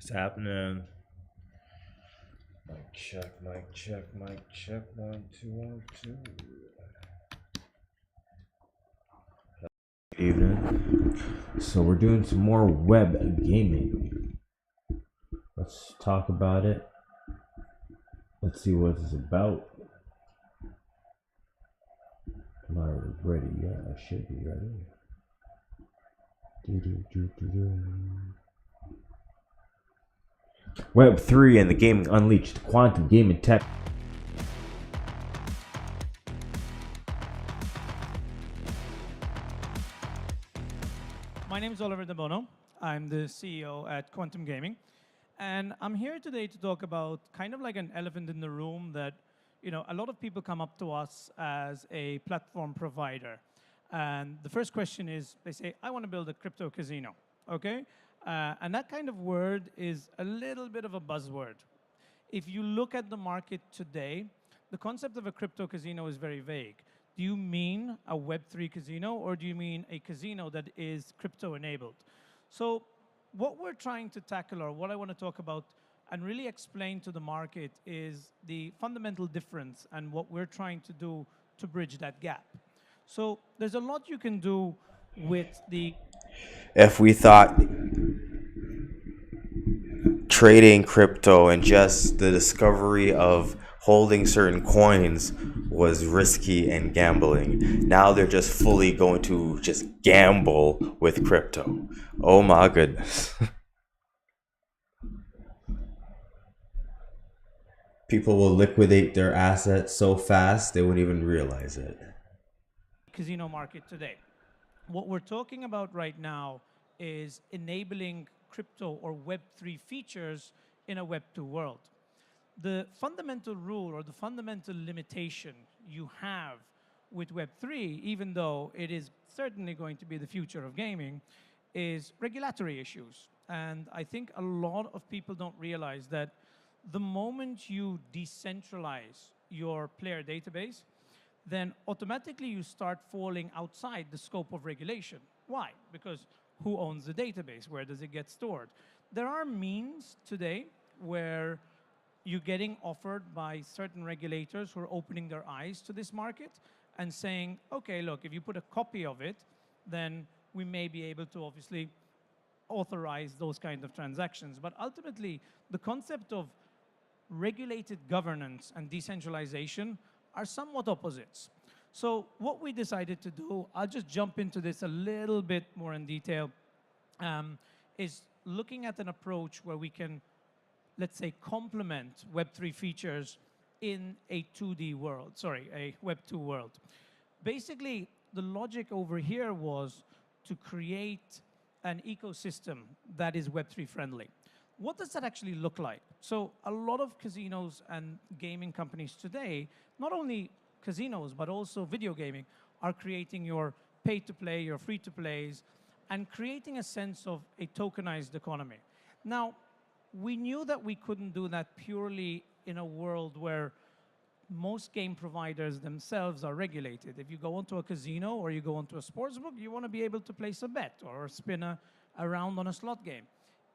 It's happening. Mic check. 1, 2, 1, 2. Good evening. So we're doing some more web gaming. Let's talk about it. Let's see what it's about. Am I ready? Yeah, I should be ready. Web3 and the gaming unleashed, quantum gaming tech. My name is Oliver De Bono. I'm the CEO at Quantum Gaming. And I'm here today to talk about kind of like an elephant in the room that, a lot of people come up to us as a platform provider. And the first question is, they say, I want to build a crypto casino, okay? And that kind of word is a little bit of a buzzword. If you look at the market today, the concept of a crypto casino is very vague. Do you mean a Web3 casino, or do you mean a casino that is crypto-enabled? So what we're trying to tackle, or what I want to talk about and really explain to the market, is the fundamental difference and what we're trying to do to bridge that gap. So there's a lot you can do with the... If we thought trading crypto and just the discovery of holding certain coins was risky and gambling, now they're just fully going to just gamble with crypto. Oh my goodness. People will liquidate their assets so fast they won't even realize it. casino market today. What we're talking about right now is enabling crypto or Web3 features in a Web2 world. The fundamental rule or the fundamental limitation you have with Web3, even though it is certainly going to be the future of gaming, is regulatory issues. And I think a lot of people don't realize that the moment you decentralize your player database, then automatically you start falling outside the scope of regulation. Why? Because who owns the database? Where does it get stored? There are means today where you're getting offered by certain regulators who are opening their eyes to this market and saying, okay, look, if you put a copy of it, then we may be able to obviously authorize those kind of transactions. But ultimately, the concept of regulated governance and decentralization are somewhat opposites. So what we decided to do, I'll just jump into this a little bit more in detail, is looking at an approach where we can, let's say, complement Web3 features in a 2D world, a Web2 world. Basically, the logic over here was to create an ecosystem that is Web3 friendly. What does that actually look like? So a lot of casinos and gaming companies today, not only casinos, but also video gaming, are creating your pay-to-play, your free-to-plays, and creating a sense of a tokenized economy. Now, we knew that we couldn't do that purely in a world where most game providers themselves are regulated. If you go into a casino or you go into a sportsbook, you want to be able to place a bet or spin a round on a slot game.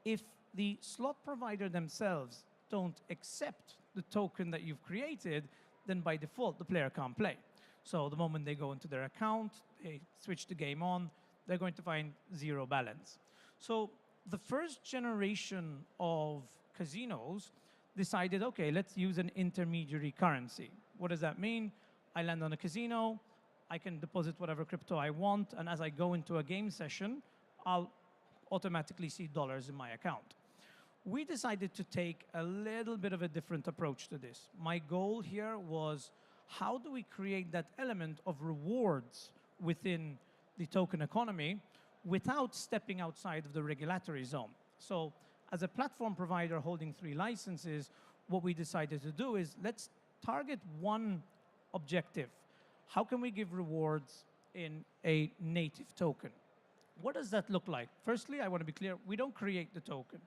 If the slot provider themselves don't accept the token that you've created, then by default, the player can't play. So the moment they go into their account, they switch the game on, they're going to find zero balance. So the first generation of casinos decided, okay, let's use an intermediary currency. What does that mean? I land on a casino, I can deposit whatever crypto I want, and as I go into a game session, I'll automatically see dollars in my account. We decided to take a little bit of a different approach to this. My goal here was, how do we create that element of rewards within the token economy without stepping outside of the regulatory zone? So as a platform provider holding 3 licenses, what we decided to do is, let's target one objective. How can we give rewards in a native token? What does that look like? Firstly, I want to be clear, we don't create the token.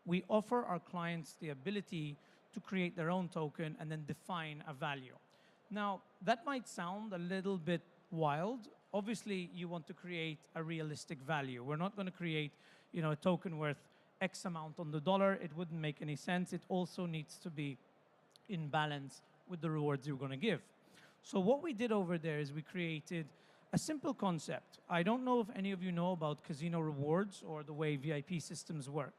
We offer our clients the ability to create their own token and then define a value. Now, that might sound a little bit wild. Obviously, you want to create a realistic value. We're not going to create, a token worth X amount on the dollar, it wouldn't make any sense. It also needs to be in balance with the rewards you're going to give. So what we did over there is we created a simple concept. I don't know if any of you know about casino rewards or the way VIP systems work,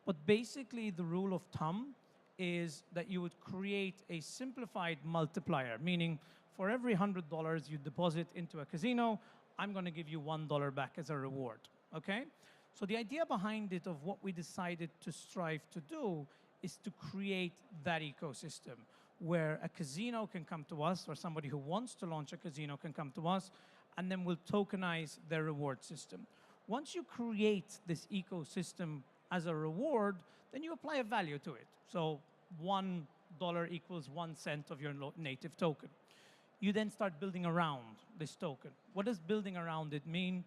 but basically the rule of thumb is that you would create a simplified multiplier, meaning for every $100 you deposit into a casino, I'm going to give you $1 back as a reward, okay? So the idea behind it of what we decided to strive to do is to create that ecosystem where a casino can come to us, or somebody who wants to launch a casino can come to us, and then we'll tokenize their reward system. Once you create this ecosystem as a reward, then you apply a value to it. So $1 equals 1 cent of your native token. You then start building around this token. What does building around it mean?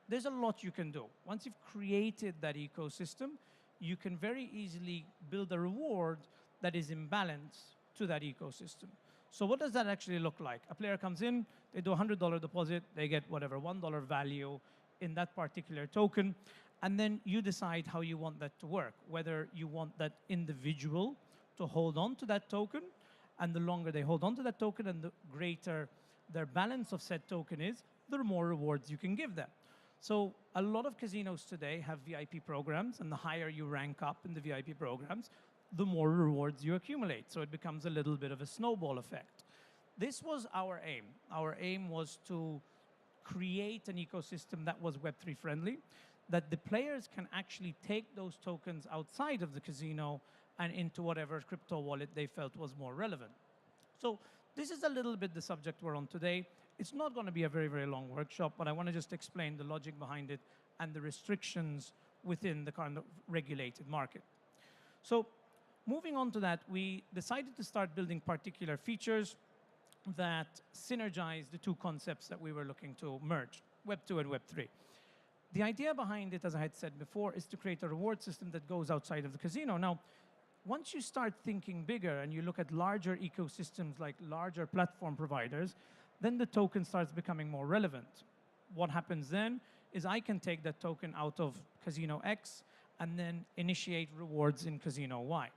There's a lot you can do. Once you've created that ecosystem, you can very easily build a reward that is in balance to that ecosystem. So what does that actually look like? A player comes in, they do a $100 deposit, they get whatever, $1 value in that particular token, and then you decide how you want that to work, whether you want that individual to hold on to that token, and the longer they hold on to that token and the greater their balance of said token is, the more rewards you can give them. So a lot of casinos today have VIP programs, and the higher you rank up in the VIP programs, the more rewards you accumulate. So it becomes a little bit of a snowball effect. This was our aim. Our aim was to create an ecosystem that was Web3 friendly, that the players can actually take those tokens outside of the casino and into whatever crypto wallet they felt was more relevant. So this is a little bit the subject we're on today. It's not going to be a very, very long workshop, but I want to just explain the logic behind it and the restrictions within the kind of regulated market. So moving on to that, we decided to start building particular features that synergize the two concepts that we were looking to merge, Web 2 and Web 3. The idea behind it, as I had said before, is to create a reward system that goes outside of the casino. Now, once you start thinking bigger and you look at larger ecosystems like larger platform providers, then the token starts becoming more relevant. What happens then is I can take that token out of Casino X and then initiate rewards in Casino Y.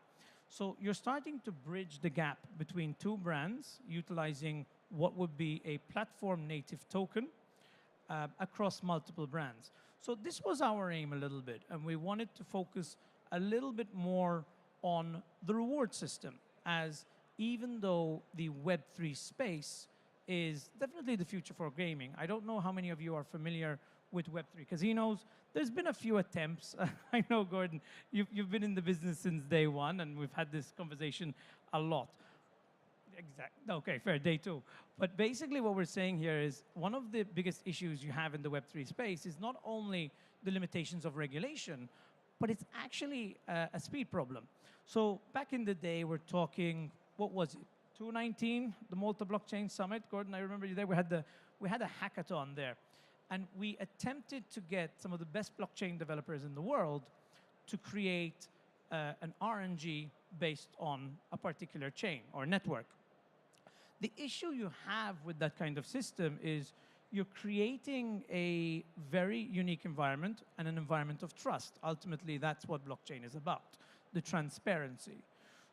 So you're starting to bridge the gap between two brands utilizing what would be a platform native token across multiple brands. So this was our aim a little bit, and we wanted to focus a little bit more on the reward system, as even though the Web3 space is definitely the future for gaming. I don't know how many of you are familiar with Web3 casinos. There's been a few attempts. I know, Gordon, you've been in the business since day one, and we've had this conversation a lot. Exactly. Okay, fair, day two. But basically what we're saying here is one of the biggest issues you have in the Web3 space is not only the limitations of regulation, but it's actually a speed problem. So back in the day, we're talking, what was it, 2019, the Malta Blockchain Summit. Gordon, I remember you there. We had a hackathon there. And we attempted to get some of the best blockchain developers in the world to create an RNG based on a particular chain or network. The issue you have with that kind of system is you're creating a very unique environment and an environment of trust. Ultimately, that's what blockchain is about, the transparency.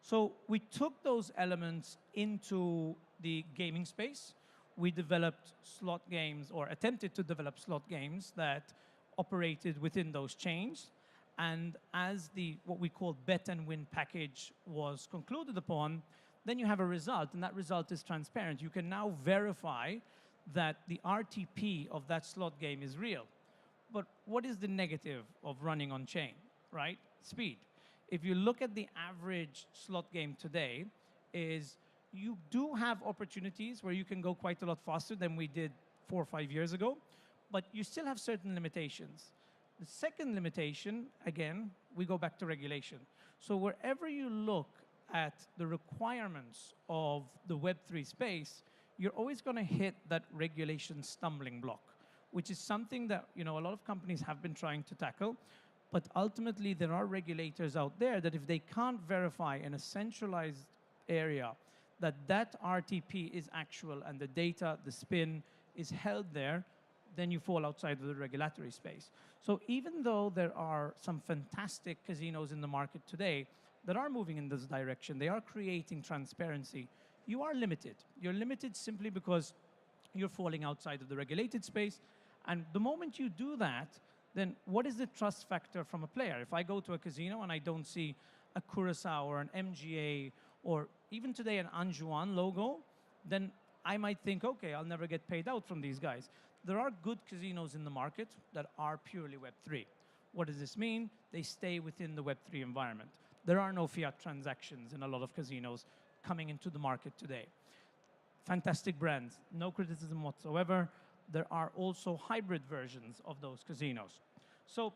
So we took those elements into the gaming space. We developed slot games, or attempted to develop slot games that operated within those chains. And as what we call bet and win package was concluded upon, then you have a result, and that result is transparent. You can now verify that the RTP of that slot game is real. But what is the negative of running on chain, right? Speed. If you look at the average slot game today, is you do have opportunities where you can go quite a lot faster than we did 4 or 5 years ago, but you still have certain limitations. The second limitation, again, we go back to regulation. So wherever you look at the requirements of the Web3 space, you're always going to hit that regulation stumbling block, which is something that a lot of companies have been trying to tackle. But ultimately, there are regulators out there that if they can't verify in a centralized area that that RTP is actual and the data, the spin, is held there, then you fall outside of the regulatory space. So even though there are some fantastic casinos in the market today that are moving in this direction, they are creating transparency, you are limited. You're limited simply because you're falling outside of the regulated space. And the moment you do that, then what is the trust factor from a player? If I go to a casino and I don't see a Curacao or an MGA or even today an Anjuan logo, then I might think, okay, I'll never get paid out from these guys. There are good casinos in the market that are purely Web3. What does this mean? They stay within the Web3 environment. There are no fiat transactions in a lot of casinos coming into the market today. Fantastic brands, no criticism whatsoever. There are also hybrid versions of those casinos. So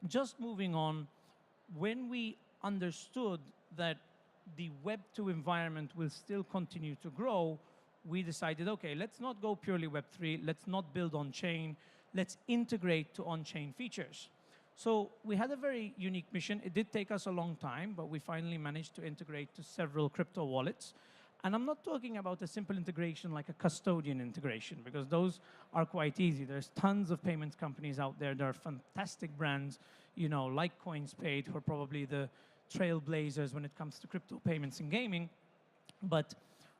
just moving on, when we understood that the Web2 environment will still continue to grow, we decided, okay, let's not go purely Web3, let's not build on-chain, let's integrate to on-chain features. So we had a very unique mission. It did take us a long time, but we finally managed to integrate to several crypto wallets. And I'm not talking about a simple integration like a custodian integration, because those are quite easy. There's tons of payments companies out there. There are fantastic brands, you know, like CoinsPaid, who are probably the trailblazers when it comes to crypto payments and gaming. But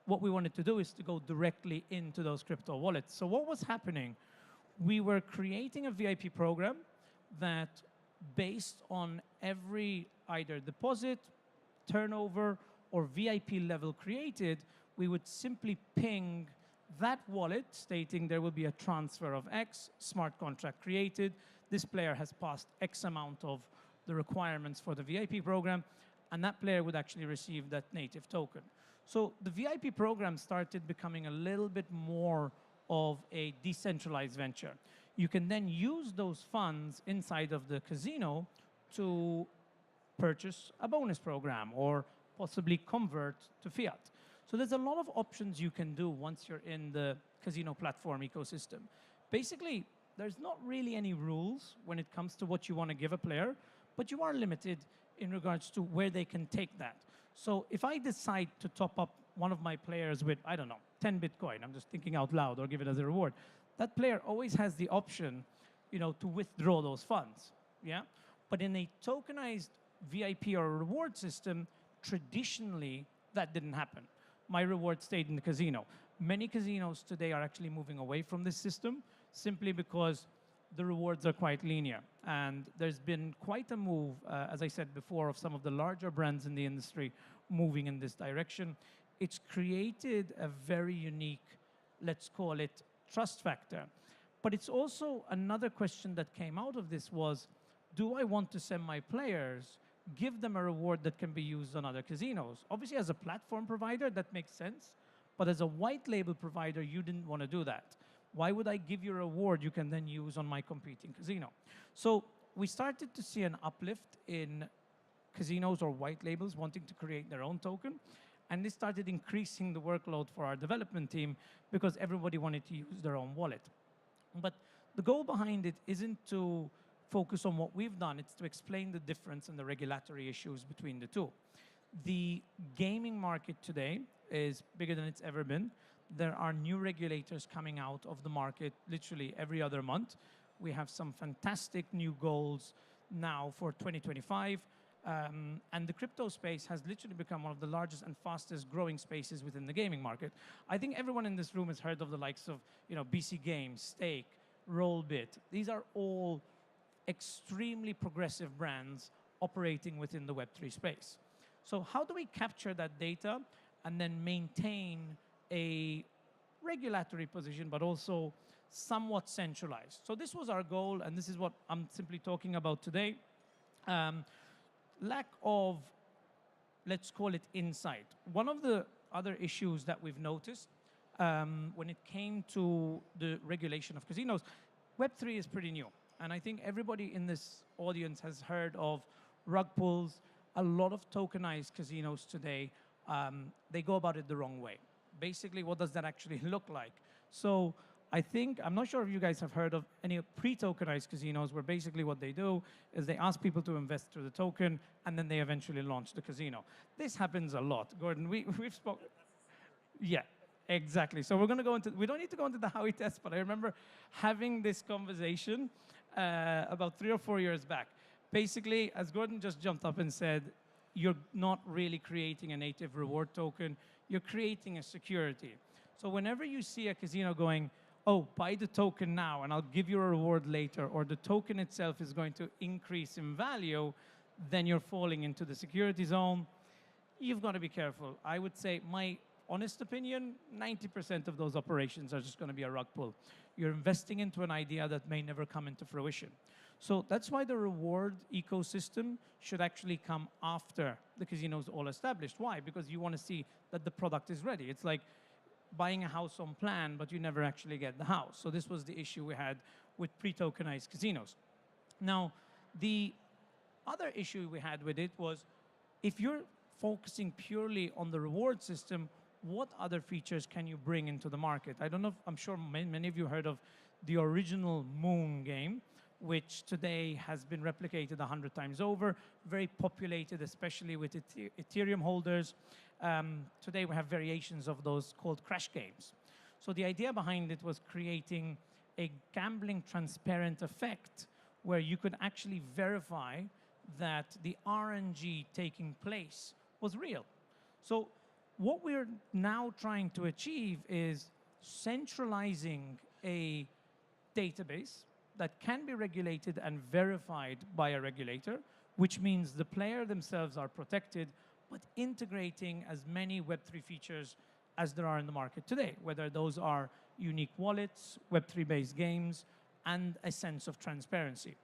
what we wanted to do is to go directly into those crypto wallets. So what was happening? We were creating a VIP program that, based on every either deposit, turnover, or VIP level created, we would simply ping that wallet stating there will be a transfer of X, smart contract created, this player has passed X amount of the requirements for the VIP program, and that player would actually receive that native token. So the VIP program started becoming a little bit more of a decentralized venture. You can then use those funds inside of the casino to purchase a bonus program or possibly convert to fiat. So there's a lot of options you can do once you're in the casino platform ecosystem. Basically, there's not really any rules when it comes to what you want to give a player, but you are limited in regards to where they can take that. So if I decide to top up one of my players with, I don't know, 10 Bitcoin, I'm just thinking out loud, or give it as a reward, that player always has the option, you know, to withdraw those funds, yeah? But in a tokenized VIP or reward system, traditionally, that didn't happen. My reward stayed in the casino. Many casinos today are actually moving away from this system simply because the rewards are quite linear. And there's been quite a move, as I said before, of some of the larger brands in the industry moving in this direction. It's created a very unique, let's call it, trust factor. But it's also another question that came out of this was, do I want to send my players, give them a reward that can be used on other casinos? Obviously, as a platform provider, that makes sense. But as a white label provider, you didn't want to do that. Why would I give you a reward you can then use on my competing casino? So we started to see an uplift in casinos or white labels wanting to create their own token. And this started increasing the workload for our development team because everybody wanted to use their own wallet. But the goal behind it isn't to focus on what we've done, it's to explain the difference and the regulatory issues between the two. The gaming market today is bigger than it's ever been. There are new regulators coming out of the market literally every other month. We have some fantastic new goals now for 2025. And the crypto space has literally become one of the largest and fastest growing spaces within the gaming market. I think everyone in this room has heard of the likes of, you know, BC Games, Stake, Rollbit. These are all extremely progressive brands operating within the Web3 space. So how do we capture that data and then maintain a regulatory position, but also somewhat centralized? So this was our goal, and this is what I'm simply talking about today. Lack of, let's call it, insight. One of the other issues that we've noticed when it came to the regulation of casinos, Web3 is pretty new. And I think everybody in this audience has heard of rug pulls. A lot of tokenized casinos today, they go about it the wrong way. Basically, what does that actually look like? So I think, I'm not sure if you guys have heard of any pre-tokenized casinos where basically what they do is they ask people to invest through the token and then they eventually launch the casino. This happens a lot. Gordon, we've spoken. Yeah, Exactly. So we're going to go into, we don't need to go into the Howie test, but I remember having this conversation about 3 or 4 years back. Basically, as Gordon just jumped up and said, you're not really creating a native reward token, you're creating a security. So whenever you see a casino going, oh, buy the token now and I'll give you a reward later, or the token itself is going to increase in value, then you're falling into the security zone. You've got to be careful. I would say, my honest opinion, 90% of those operations are just going to be a rug pull. You're investing into an idea that may never come into fruition. So that's why the reward ecosystem should actually come after the casino's all established. Why? Because you want to see that the product is ready. It's like buying a house on plan, but you never actually get the house. So this was the issue we had with pre-tokenized casinos. Now, the other issue we had with it was, if you're focusing purely on the reward system, what other features can you bring into the market? I don't know, I'm sure many of you heard of the original Moon game, which today has been replicated 100 times over, very populated, especially with Ethereum holders. Today we have variations of those called crash games. So the idea behind it was creating a gambling transparent effect where you could actually verify that the RNG taking place was real. So what we're now trying to achieve is centralizing a database that can be regulated and verified by a regulator, which means the player themselves are protected, but integrating as many Web3 features as there are in the market today, whether those are unique wallets, Web3-based games, and a sense of transparency.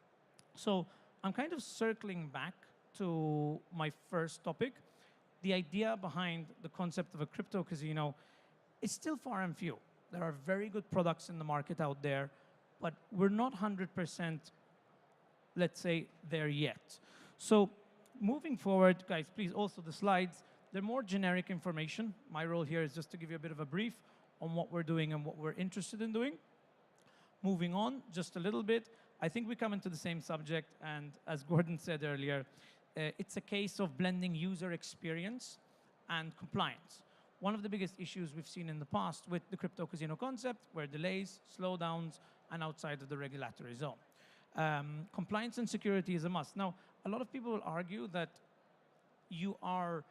So I'm kind of circling back to my first topic. The idea behind the concept of a crypto casino is still far and few. There are very good products in the market out there, but we're not 100%, let's say, there yet. So moving forward, guys, please, also the slides, they're more generic information. My role here is just to give you a bit of a brief on what we're doing and what we're interested in doing. Moving on just a little bit, I think we come into the same subject, and as Gordon said earlier, it's a case of blending user experience and compliance. One of the biggest issues we've seen in the past with the crypto casino concept were delays, slowdowns, and outside of the regulatory zone. Compliance and security is a must. Now, a lot of people will argue that you are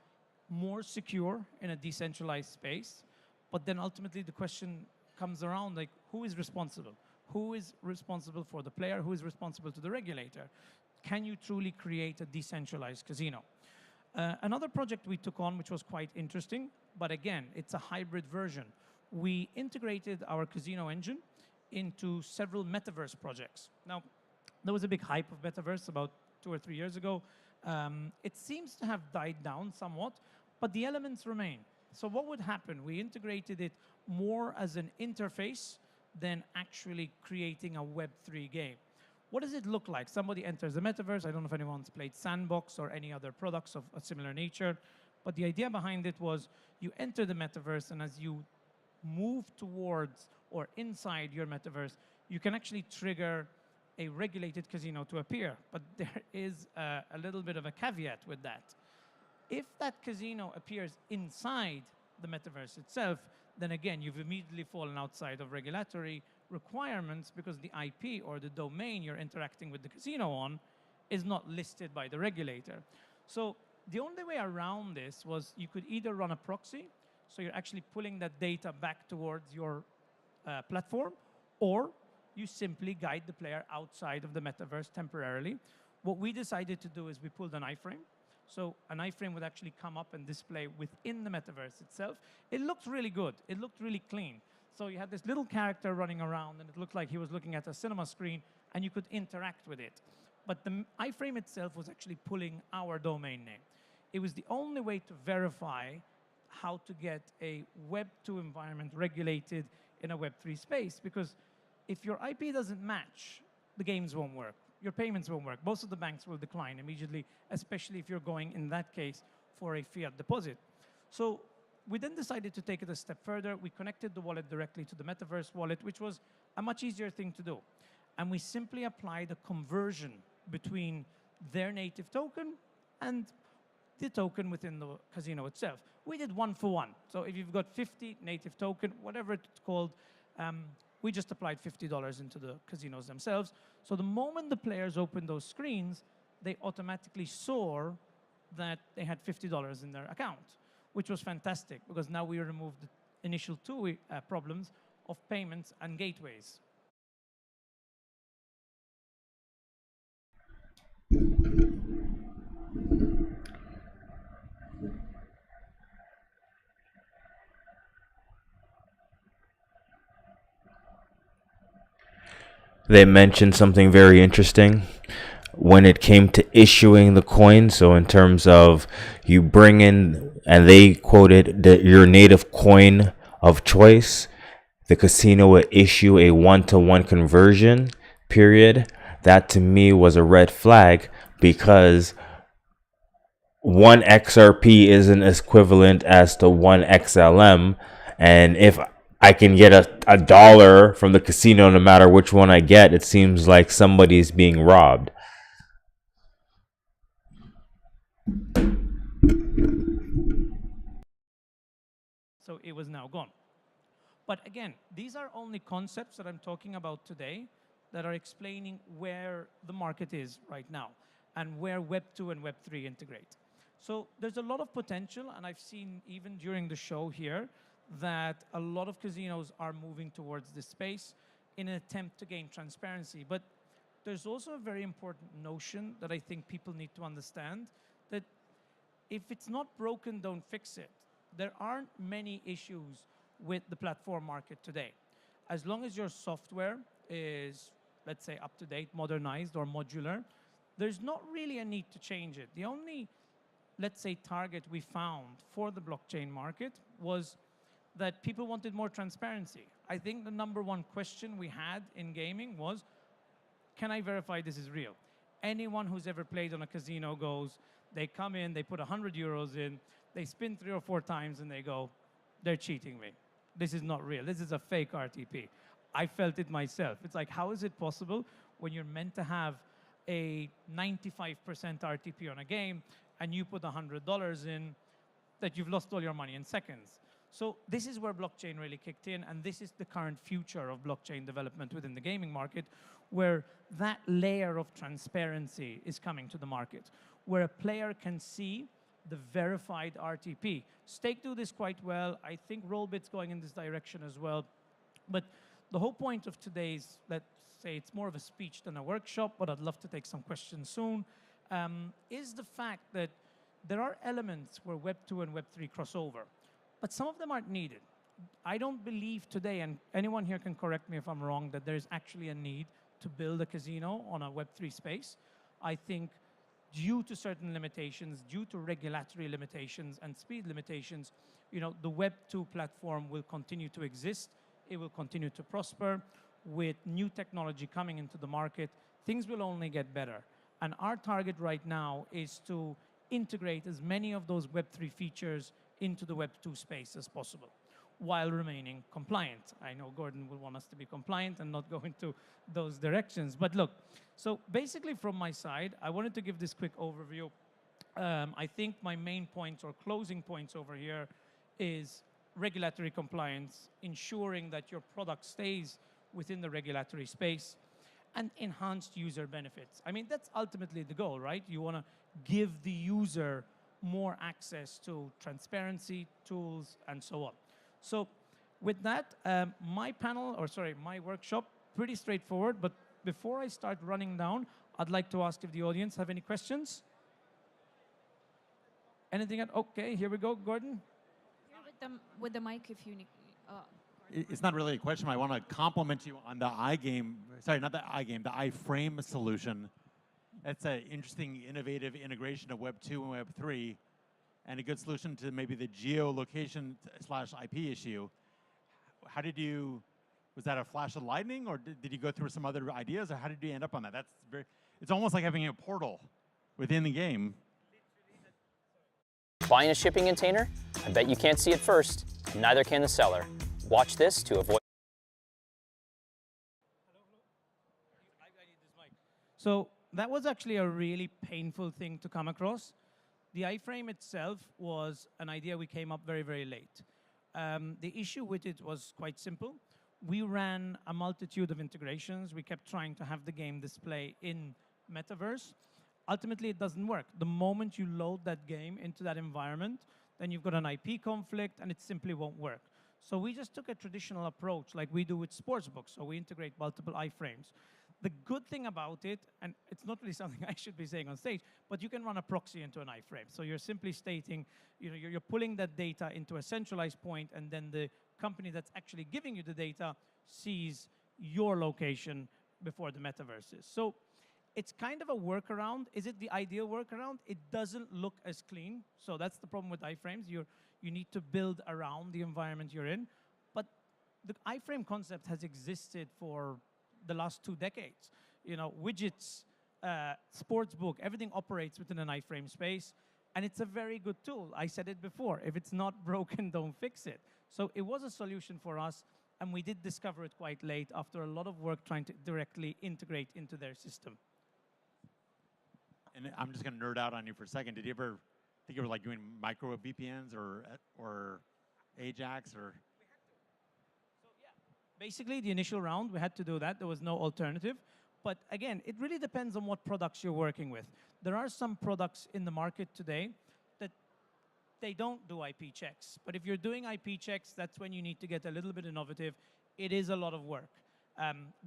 more secure in a decentralized space, but then ultimately the question comes around, like, who is responsible? Who is responsible for the player? Who is responsible to the regulator? Can you truly create a decentralized casino? Another project we took on, which was quite interesting, but again, it's a hybrid version. We integrated our casino engine into several metaverse projects. Now, there was a big hype of metaverse about 2 or 3 years ago. It seems to have died down somewhat, but the elements remain. So what would happen? We integrated it more as an interface than actually creating a Web3 game. What does it look like? Somebody enters the metaverse. I don't know if anyone's played Sandbox or any other products of a similar nature, but the idea behind it was you enter the metaverse, and as you move towards or inside your metaverse, you can actually trigger a regulated casino to appear. But there is a little bit of a caveat with that. If that casino appears inside the metaverse itself, then again, you've immediately fallen outside of regulatory requirements because the IP or the domain you're interacting with the casino on is not listed by the regulator. So the only way around this was you could either run a proxy, so you're actually pulling that data back towards your platform, or you simply guide the player outside of the metaverse temporarily. What we decided to do is we pulled an iframe. So an iframe would actually come up and display within the metaverse itself. It looked really good. It looked really clean. So you had this little character running around, and it looked like he was looking at a cinema screen, and you could interact with it. But the iframe itself was actually pulling our domain name. It was the only way to verify how to get a Web2 environment regulated in a Web3 space, because if your IP doesn't match, the games won't work. Your payments won't work. Most of the banks will decline immediately, especially if you're going, in that case, for a fiat deposit. So we then decided to take it a step further. We connected the wallet directly to the Metaverse wallet, which was a much easier thing to do. And we simply applied a conversion between their native token and the token within the casino itself. We did 1-for-1. So if you've got 50 native token, whatever it's called, we just applied $50 into the casinos themselves. So the moment the players opened those screens, they automatically saw that they had $50 in their account, which was fantastic because now we removed the initial two problems of payments and gateways. They mentioned something very interesting when it came to issuing the coin. So in terms of you bring in, and they quoted your native coin of choice, the casino will issue a 1-to-1 conversion period. That to me was a red flag because one XRP isn't equivalent as to one XLM. And if I can get a dollar from the casino no matter which one I get, it seems like somebody's being robbed. So it was now gone. But again, these are only concepts that I'm talking about today that are explaining where the market is right now and where Web 2 and Web 3 integrate. So there's a lot of potential, and I've seen even during the show here that a lot of casinos are moving towards this space in an attempt to gain transparency. But there's also a very important notion that I think people need to understand, that if it's not broken, don't fix it. There aren't many issues with the platform market today. As long as your software is, let's say, up to date, modernized, or modular, there's not really a need to change it. The only, let's say, target we found for the blockchain market was that people wanted more transparency. I think the #1 question we had in gaming was, can I verify this is real? Anyone who's ever played on a casino goes, they come in, they put 100 euros in, they spin 3 or 4 times, and they go, they're cheating me. This is not real. This is a fake RTP. I felt it myself. It's like, how is it possible when you're meant to have a 95% RTP on a game and you put $100 in, that you've lost all your money in seconds? So this is where blockchain really kicked in, and this is the current future of blockchain development within the gaming market, where that layer of transparency is coming to the market, where a player can see the verified RTP. Stake do this quite well. I think Rollbit's going in this direction as well. But the whole point of today's, let's say it's more of a speech than a workshop, but I'd love to take some questions soon, is the fact that there are elements where Web 2 and Web 3 cross over, but some of them aren't needed. I don't believe today, and anyone here can correct me if I'm wrong, that there's actually a need to build a casino on a Web 3 space. I think due to certain limitations, due to regulatory limitations and speed limitations, the Web 2 platform will continue to exist. It will continue to prosper. With new technology coming into the market, things will only get better. And our target right now is to integrate as many of those Web 3 features into the Web 2 space as possible, while remaining compliant. I know Gordon will want us to be compliant and not go into those directions. But look, so basically from my side, I wanted to give this quick overview. I think my main points or closing points over here is regulatory compliance, ensuring that your product stays within the regulatory space, and enhanced user benefits. I mean, that's ultimately the goal, right? You want to give the user more access to transparency, tools, and so on. So with that, my workshop, pretty straightforward, but before I start running down, I'd like to ask if the audience have any questions. Anything? Okay, here we go, Gordon. With the mic, if you need. It's not really a question. I want to compliment you on the iGame. Sorry, not the iGame. The iFrame solution. That's an interesting, innovative integration of Web 2 and Web 3, and a good solution to maybe the geolocation/IP issue. How did you? Was that a flash of lightning, or did you go through some other ideas, or how did you end up on that? It's almost like having a portal within the game. Buying a shipping container? I bet you can't see it first, and neither can the seller. Watch this to avoid. So that was actually a really painful thing to come across. The iframe itself was an idea we came up very, very late. The issue with it was quite simple. We ran a multitude of integrations. We kept trying to have the game display in metaverse. Ultimately, it doesn't work. The moment you load that game into that environment, then you've got an IP conflict, and it simply won't work. So we just took a traditional approach like we do with sportsbooks. So we integrate multiple iframes. The good thing about it, and it's not really something I should be saying on stage, but you can run a proxy into an iframe. So you're simply stating, you're pulling that data into a centralized point, and then the company that's actually giving you the data sees your location before the metaverse is. So it's kind of a workaround. Is it the ideal workaround? It doesn't look as clean. So that's the problem with iframes. You need to build around the environment you're in. But the iframe concept has existed for the last 2 decades. Widgets, sportsbook, everything operates within an iframe space. And it's a very good tool. I said it before. If it's not broken, don't fix it. So it was a solution for us. And we did discover it quite late after a lot of work trying to directly integrate into their system. And I'm just going to nerd out on you for a second. Did you ever think you were like doing micro VPNs or Ajax or? So yeah, basically the initial round we had to do that. There was no alternative. But again, it really depends on what products you're working with. There are some products in the market today that they don't do IP checks. But if you're doing IP checks, that's when you need to get a little bit innovative. It is a lot of work.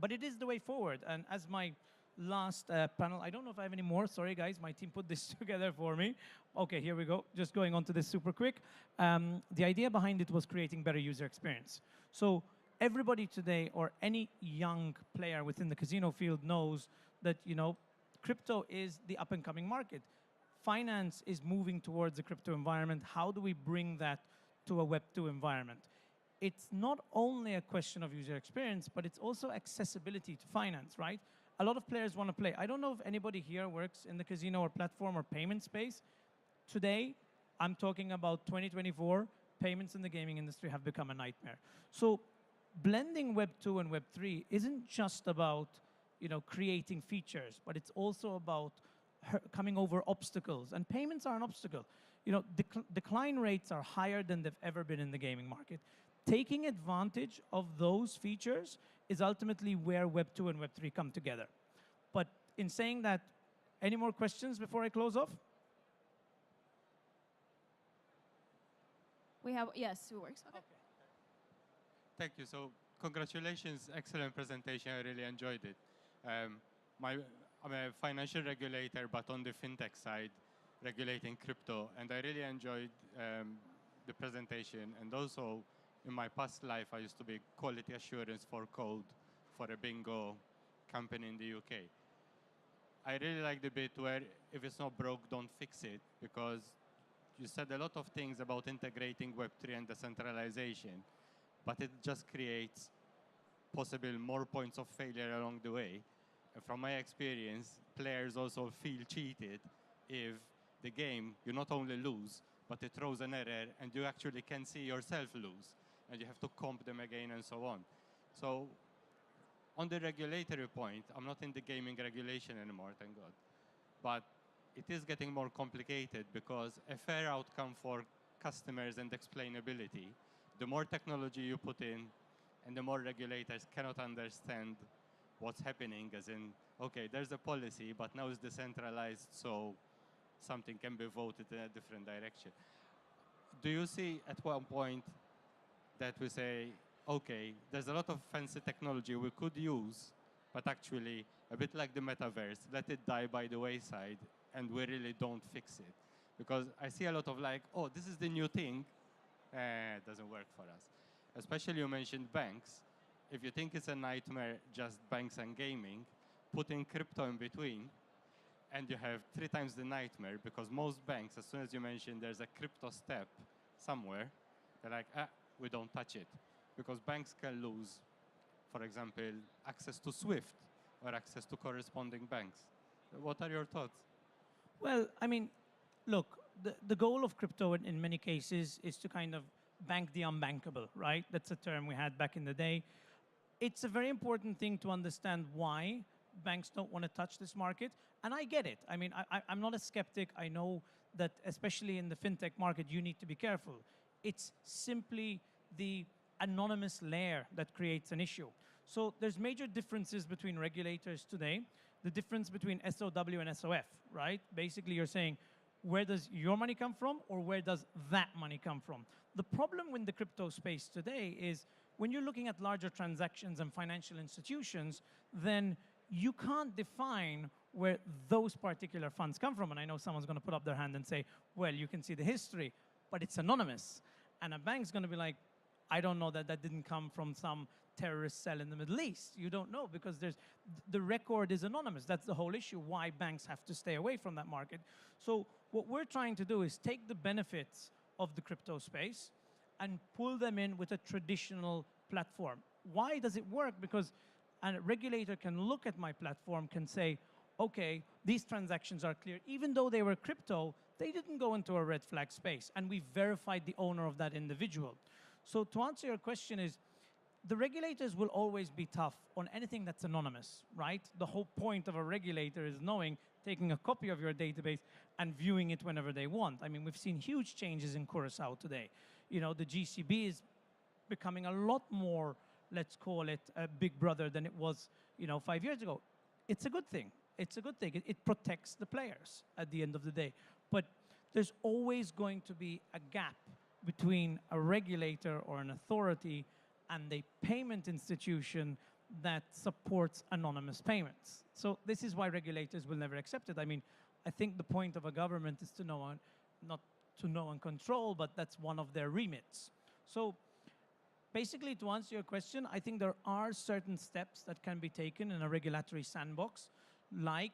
But it is the way forward. And as my last panel, I don't know if I have any more. Sorry, guys. My team put this together for me. OK, here we go. Just going on to this super quick. The idea behind it was creating better user experience. So everybody today, or any young player within the casino field, knows that crypto is the up-and-coming market. Finance is moving towards a crypto environment. How do we bring that to a Web2 environment? It's not only a question of user experience, but it's also accessibility to finance, right? A lot of players want to play. I don't know if anybody here works in the casino or platform or payment space. Today, I'm talking about 2024, payments in the gaming industry have become a nightmare. So blending Web 2 and Web 3 isn't just about creating features, but it's also about coming over obstacles. And payments are an obstacle. Decline rates are higher than they've ever been in the gaming market. Taking advantage of those features is ultimately where Web 2 and Web 3 come together. But in saying that, any more questions before I close off? We have, yes, it works. Okay. Thank you. So congratulations, excellent presentation. I really enjoyed it. I'm a financial regulator, but on the fintech side, regulating crypto. And I really enjoyed the presentation. And also, in my past life, I used to be quality assurance for code for a bingo company in the UK. I really like the bit where if it's not broke, don't fix it, because you said a lot of things about integrating Web3 and decentralization, but it just creates possible more points of failure along the way. And from my experience, players also feel cheated if the game, you not only lose, but it throws an error and you actually can see yourself lose. And you have to comp them again and so on. So on the regulatory point, I'm not in the gaming regulation anymore, thank God. But it is getting more complicated because a fair outcome for customers and explainability, the more technology you put in and the more regulators cannot understand what's happening, as in, OK, there's a policy, but now it's decentralized, so something can be voted in a different direction. Do you see at one point that we say, OK, there's a lot of fancy technology we could use, but actually, a bit like the metaverse, let it die by the wayside, and we really don't fix it? Because I see a lot of like, oh, this is the new thing. It doesn't work for us. Especially you mentioned banks. If you think it's a nightmare, just banks and gaming, put in crypto in between, and you have 3 times the nightmare, because most banks, as soon as you mention there's a crypto step somewhere, they're like, we don't touch it. Because banks can lose, for example, access to SWIFT or access to corresponding banks. What are your thoughts? Well, I mean, look, the goal of crypto in many cases is to kind of bank the unbankable, right? That's a term we had back in the day. It's a very important thing to understand why banks don't want to touch this market. And I get it. I mean, I'm not a skeptic. I know that, especially in the fintech market, you need to be careful. It's simply the anonymous layer that creates an issue. So there's major differences between regulators today. The difference between SOW and SOF, right? Basically, you're saying, where does your money come from, or where does that money come from? The problem with the crypto space today is when you're looking at larger transactions and financial institutions, then you can't define where those particular funds come from. And I know someone's going to put up their hand and say, well, you can see the history, but it's anonymous. And a bank's going to be like, I don't know that didn't come from some terrorist cell in the Middle East. You don't know, because the record is anonymous. That's the whole issue, why banks have to stay away from that market. So what we're trying to do is take the benefits of the crypto space and pull them in with a traditional platform. Why does it work? Because a regulator can look at my platform, can say, okay, these transactions are clear. Even though they were crypto, they didn't go into a red flag space, and we verified the owner of that individual. So to answer your question is, the regulators will always be tough on anything that's anonymous, right? The whole point of a regulator is knowing, taking a copy of your database and viewing it whenever they want. I mean, we've seen huge changes in Curacao today. You know, the GCB is becoming a lot more, let's call it, a big brother than it was, 5 years ago. It's a good thing. It's a good thing. It protects the players at the end of the day. But there's always going to be a gap between a regulator or an authority and a payment institution that supports anonymous payments. So this is why regulators will never accept it. I mean, I think the point of a government is to know, not to know and control, but that's one of their remits. So basically, to answer your question, I think there are certain steps that can be taken in a regulatory sandbox, like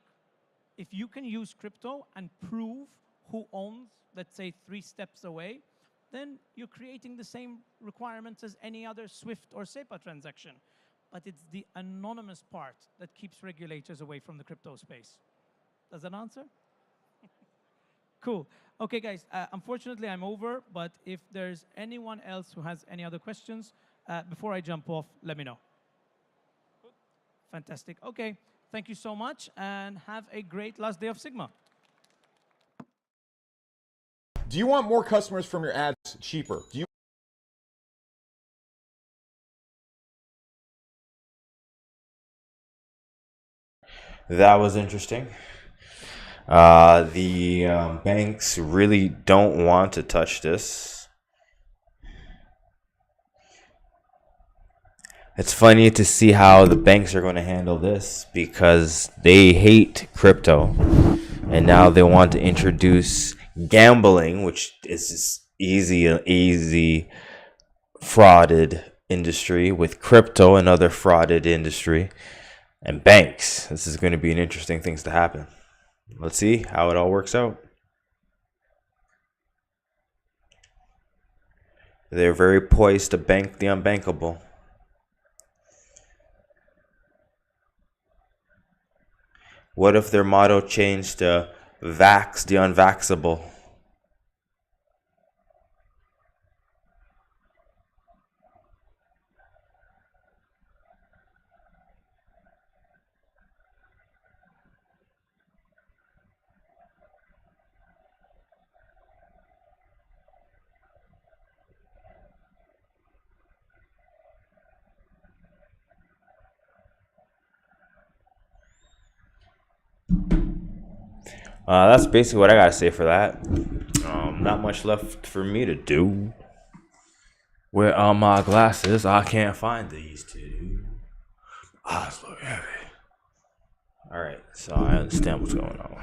if you can use crypto and prove who owns, let's say, 3 steps away, then you're creating the same requirements as any other SWIFT or SEPA transaction. But it's the anonymous part that keeps regulators away from the crypto space. Does that answer? Cool. Okay, guys, unfortunately I'm over, but if there's anyone else who has any other questions, before I jump off, let me know. Fantastic. Okay, thank you so much, and have a great last day of Sigma. Do you want more customers from your ads cheaper? That was interesting. The banks really don't want to touch this. It's funny to see how the banks are going to handle this, because they hate crypto, and now they want to introduce gambling, which is this easy frauded industry, with crypto and other frauded industry and banks. This is going to be an interesting things to happen. Let's see how it all works out. They're very poised to bank the unbankable. What if their motto changed to vax the unvaxable? That's basically what I gotta say for that. Not much left for me to do. Where are my glasses? I can't find these two. Eyes look heavy. Alright, so I understand what's going on.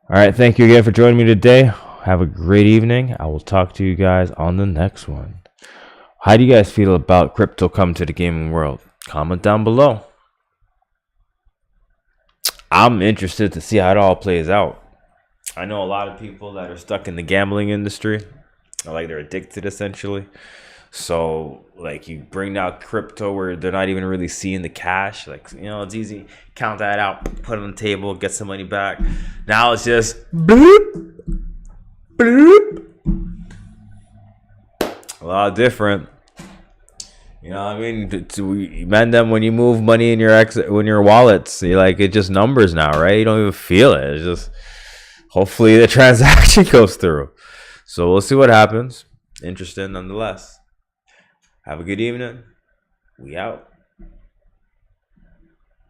Alright, thank you again for joining me today. Have a great evening. I will talk to you guys on the next one. How do you guys feel about crypto coming to the gaming world? Comment down below. I'm interested to see how it all plays out. I know a lot of people that are stuck in the gambling industry, like they're addicted essentially. So like you bring out crypto where they're not even really seeing the cash. Like, it's easy. Count that out, put it on the table, get some money back. Now it's just bloop, bloop. A lot different. You know what I mean? Man, them when you move money in your wallets, you like it just numbers now, right? You don't even feel it. It's just hopefully the transaction goes through. So we'll see what happens. Interesting nonetheless. Have a good evening. We out.